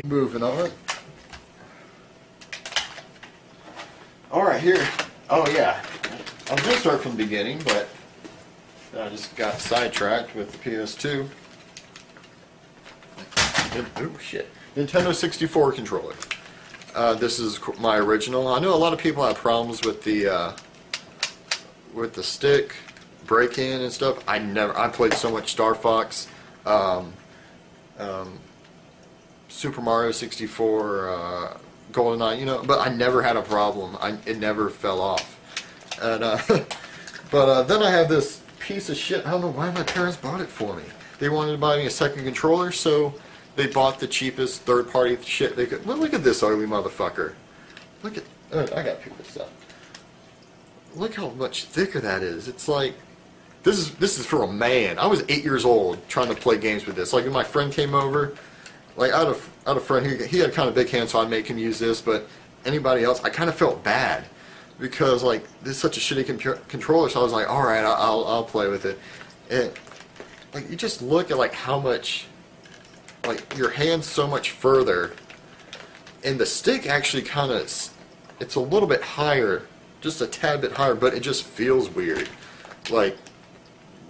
Moving on. Alright, here. Oh, yeah. I was going to start from the beginning, but I just got sidetracked with the PS2. Oh, shit. Nintendo 64 controller. This is my original. I know a lot of people have problems with the stick break-in and stuff. I played so much Star Fox, Super Mario 64, GoldenEye, but I never had a problem. It never fell off. And but then I have this piece of shit. I don't know why my parents bought it for me. They wanted to buy me a second controller, so they bought the cheapest third-party shit they could. Look at this ugly motherfucker. Look at. I got to pick this up. Look how much thicker that is. It's like this is for a man. I was 8 years old trying to play games with this. Like when my friend came over, like I had a friend he had kind of big hands, so I'd make him use this. But anybody else, I kind of felt bad because like this is such a shitty controller. So I was like, all right, I'll play with it. And like you just look at like how much, like your hand's so much further, and the stick actually kind of, it's a little bit higher. Just a tad bit higher, but it just feels weird. Like,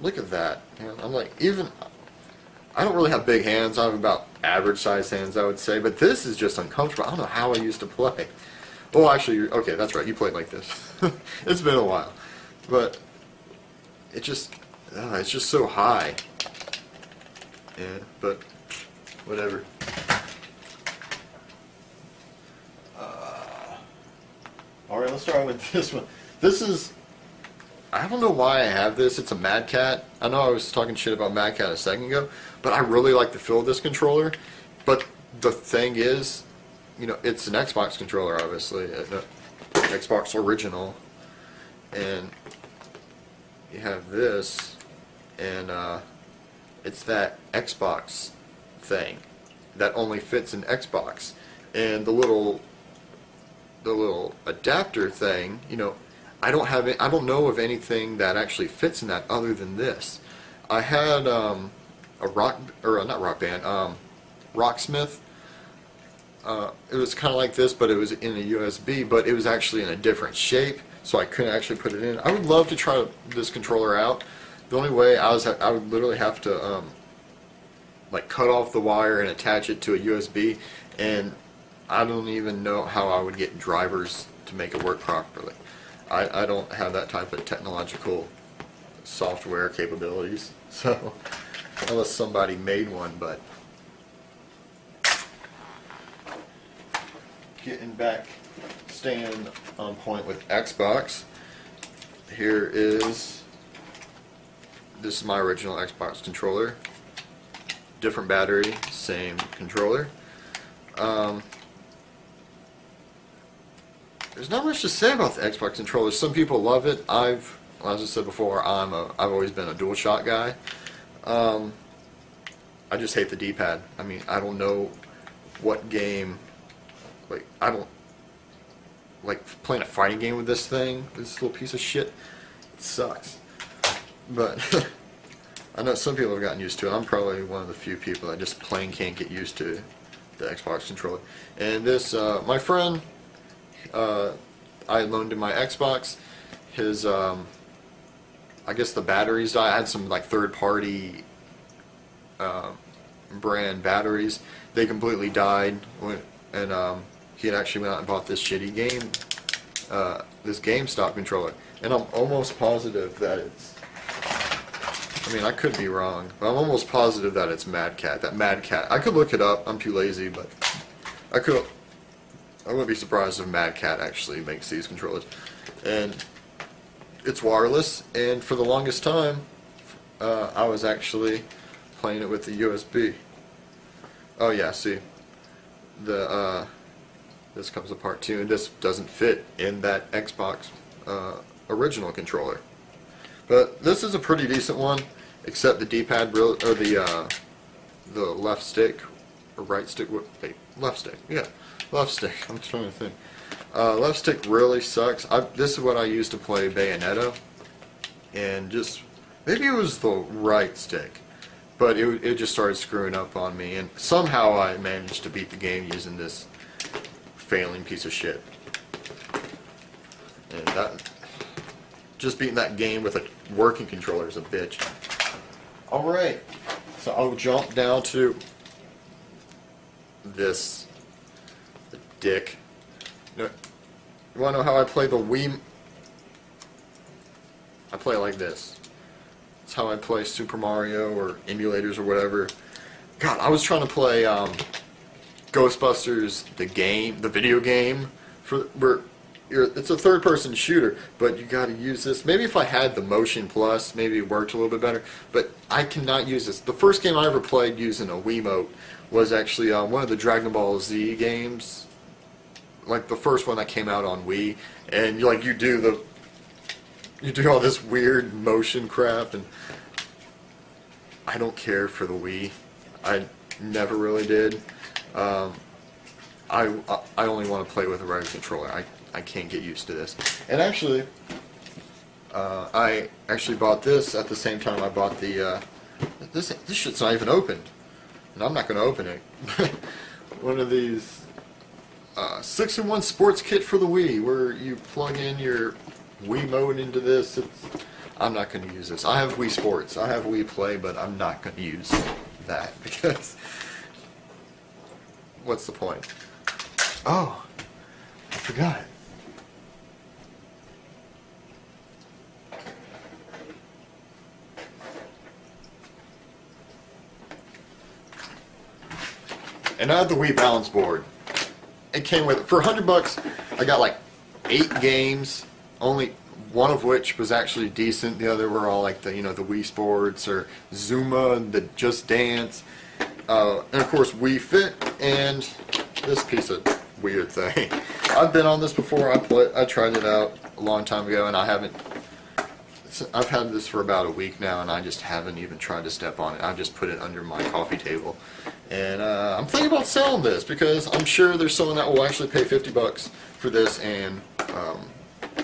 look at that. I'm like, I don't really have big hands. I have about average size hands, I would say. But this is just uncomfortable. I don't know how I used to play. Oh, actually, okay, that's right. You played like this. It's been a while. But it's just so high. Yeah, but whatever. Alright, let's start with this one. This is, I don't know why I have this. It's a Mad Cat. I know I was talking shit about Mad Cat a second ago, but I really like the feel of this controller. But the thing is, it's an Xbox controller, obviously. Xbox original. And you have this, and it's that Xbox thing that only fits in Xbox. And the little adapter thing, I don't know of anything that actually fits in that other than this. I had not Rock Band, Rocksmith. It was kind of like this, but it was in a USB, but it was actually in a different shape, so I couldn't actually put it in. I would love to try this controller out. The only way I would literally have to like cut off the wire and attach it to a USB, and I don't even know how I would get drivers to make it work properly. I don't have that type of technological software capabilities, so unless somebody made one. But getting back, staying on point with Xbox, this is my original Xbox controller. Different battery, same controller. There's not much to say about the Xbox controller. Some people love it. As I said before, I've always been a DualShock guy. I just hate the D-pad. I mean, I don't know what game. Like, I don't like playing a fighting game with this thing. This little piece of shit. It sucks. But I know some people have gotten used to it. I'm probably one of the few people that just plain can't get used to the Xbox controller. And this, my friend. I loaned him my Xbox. His, I guess the batteries died. I had some like third-party brand batteries. They completely died, and he had actually went out and bought this shitty game, this GameStop controller. And I'm almost positive that it's. I mean, I could be wrong, but I'm almost positive that it's Mad Cat. That Mad Cat. I could look it up. I'm too lazy, but I could. I wouldn't be surprised if Mad Cat actually makes these controllers. And it's wireless, and for the longest time, I was actually playing it with the USB. Oh yeah, see, this comes apart too, and this doesn't fit in that Xbox original controller. But this is a pretty decent one, except the D-pad, or the left stick, or right stick, wait, left stick, yeah. Left stick, I'm trying to think. Left stick really sucks. This is what I used to play Bayonetta, and just maybe it was the right stick, but it just started screwing up on me, and somehow I managed to beat the game using this failing piece of shit. And that, just beating that game with a working controller is a bitch. Alright, so I'll jump down to this. The dick. You wanna know how I play the Wii? I play it like this. That's how I play Super Mario or emulators or whatever. God, I was trying to play Ghostbusters, the game, the video game, where it's a third-person shooter, but you got to use this. Maybe if I had the Motion Plus, maybe it worked a little bit better. But I cannot use this. The first game I ever played using a Wiimote was actually one of the Dragon Ball Z games, like the first one that came out on Wii, and you do all this weird motion crap, and I don't care for the Wii. I never really did. I only want to play with a regular controller. I can't get used to this. And actually, I actually bought this at the same time I bought the. This shit's not even opened, and I'm not going to open it. One of these 6-in-1 sports kit for the Wii, where you plug in your Wiimote into this. I'm not going to use this. I have Wii Sports. I have Wii Play, but I'm not going to use that because what's the point? Oh, I forgot. And I had the Wii Balance Board. It came with, for $100, I got like 8 games, only one of which was actually decent. The other were all like the, the Wii Sports or Zuma and the Just Dance. And of course Wii Fit and this piece of weird thing. I've been on this before. I tried it out a long time ago, and I've had this for about a week now, and I just haven't even tried to step on it. I've just put it under my coffee table. And I'm thinking about selling this because I'm sure there's someone that will actually pay $50 for this and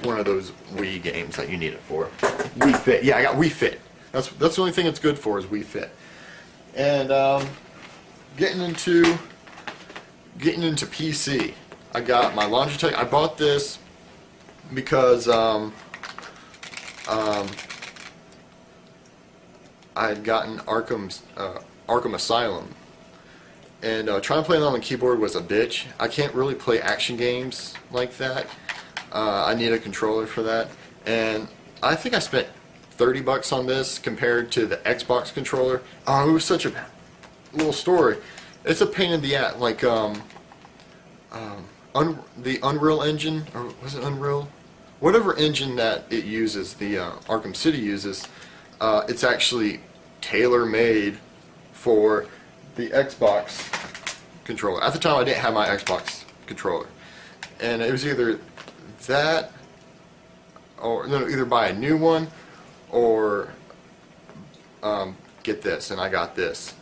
one of those Wii games that you need it for. Wii Fit. Yeah, I got Wii Fit. That's the only thing it's good for is Wii Fit. And getting into PC. I got my Logitech. I bought this because I had gotten Arkham Asylum, and trying to play it on the keyboard was a bitch. I can't really play action games like that. I need a controller for that, and I think I spent $30 on this compared to the Xbox controller. Oh, it was such a little story. It's a pain in the ass. Like the Unreal Engine, or was it Unreal? Whatever engine that it uses, the Arkham City uses, it's actually tailor-made for the Xbox controller. At the time, I didn't have my Xbox controller, and it was either that, or either buy a new one, or get this, and I got this.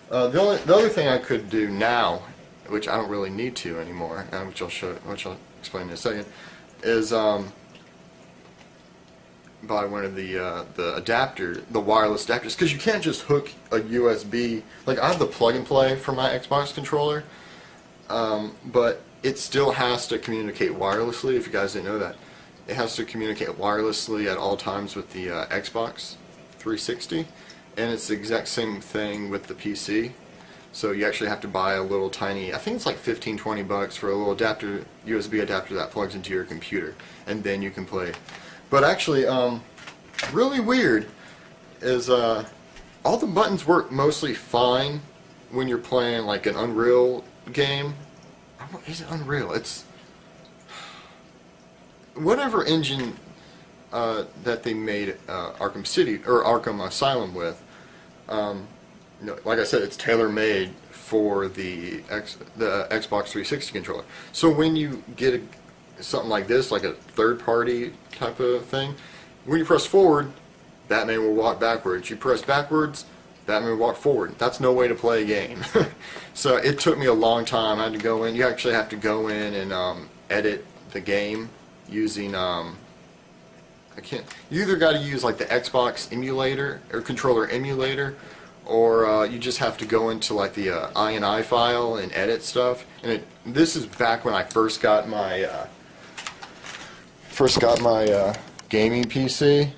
The other thing I could do now, which I don't really need to anymore, which I'll explain in a second, is buy one of the wireless adapters, because you can't just hook a USB. Like, I have the plug and play for my Xbox controller, but it still has to communicate wirelessly. If you guys didn't know that, it has to communicate wirelessly at all times with the Xbox 360, and it's the exact same thing with the PC. So you actually have to buy a little tiny, I think it's like $15-20 for a little adapter, USB adapter that plugs into your computer, and then you can play. But actually, really weird is all the buttons work mostly fine when you're playing like an Unreal game. Is it Unreal? It's whatever engine that they made Arkham City or Arkham Asylum with. Like I said, it's tailor-made for the Xbox 360 controller. So when you get something like this, like a third-party type of thing, when you press forward, Batman will walk backwards. You press backwards, Batman will walk forward. That's no way to play a game. So it took me a long time. I had to go in. You actually have to go in and edit the game using you either got to use like the Xbox emulator or controller emulator, or you just have to go into like the INI file and edit stuff. And this is back when I first got my gaming PC.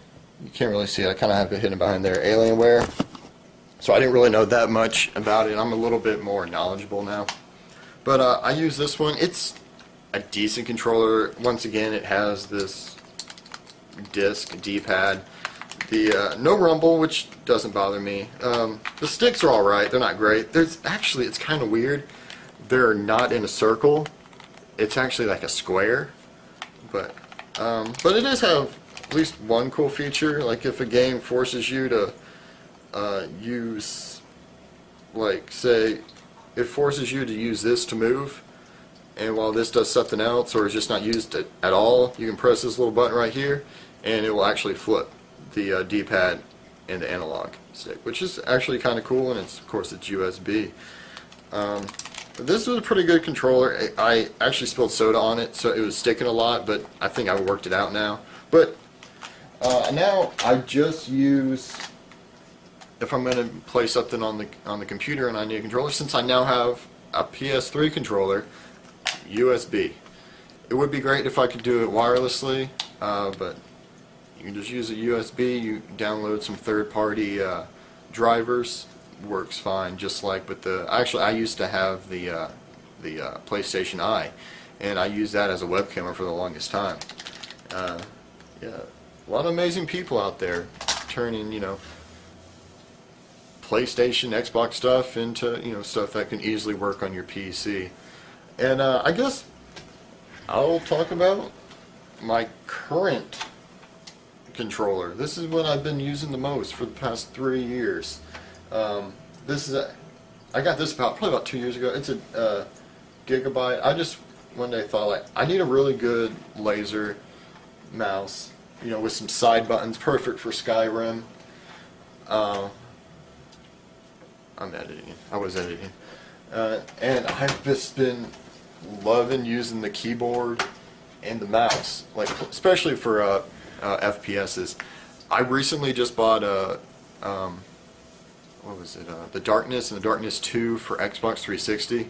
You can't really see it. I kind of have it hidden behind there, Alienware. So I didn't really know that much about it. I'm a little bit more knowledgeable now. But I use this one. It's a decent controller. Once again, it has this disc D-pad. The no rumble, which doesn't bother me. The sticks are alright. They're not great. It's kind of weird. They're not in a circle. It's actually like a square. But it does have at least one cool feature. Like if a game forces you to use, like say, it forces you to use this to move, and while this does something else or is just not used at all, you can press this little button right here and it will actually flip the D-pad and the analog stick, which is actually kind of cool. And of course it's USB. This was a pretty good controller. I actually spilled soda on it, so it was sticking a lot, but I think I worked it out now. But now I just use, if I'm going to play something on the computer and I need a controller, since I now have a PS3 controller, USB. It would be great if I could do it wirelessly, but you can just use a USB. You download some third-party drivers. Works fine. Just like with I used to have the PlayStation Eye, and I used that as a webcam for the longest time. Yeah, a lot of amazing people out there turning PlayStation, Xbox stuff into stuff that can easily work on your PC. And I guess I'll talk about my current controller. This is what I've been using the most for the past 3 years. I got this probably about 2 years ago. It's a Gigabyte. I just one day thought, like, I need a really good laser mouse, with some side buttons, perfect for Skyrim. I'm editing. I was editing. And I've just been loving using the keyboard and the mouse, like especially for FPSs. I recently just bought what was it? The Darkness and the Darkness 2 for Xbox 360.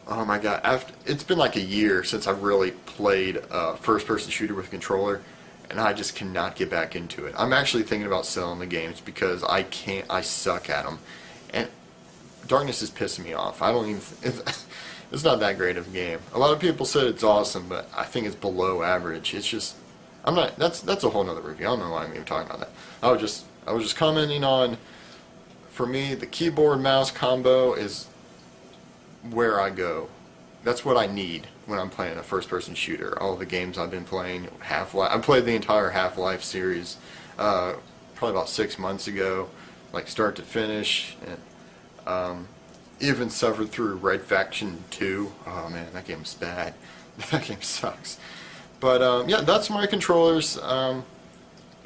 Oh my god, it's been like a year since I really played a first-person shooter with a controller, and I just cannot get back into it. I'm actually thinking about selling the games because I suck at them. And Darkness is pissing me off. I don't even, it's not that great of a game. A lot of people said it's awesome, but I think it's below average. It's just, that's a whole nother review. I don't know why I'm even talking about that. I was just commenting on, for me, the keyboard mouse combo is where I go. That's what I need when I'm playing a first-person shooter. All the games I've been playing, Half-Life, I played the entire Half-Life series probably about 6 months ago, like start to finish, and even suffered through Red Faction 2. Oh man, that game's bad. That game sucks. But yeah, that's my controllers.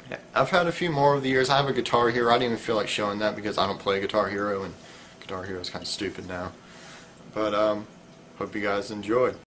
Yeah, I've had a few more over the years. I have a Guitar Hero. I didn't even feel like showing that because I don't play Guitar Hero, and Guitar Hero is kind of stupid now. But hope you guys enjoyed.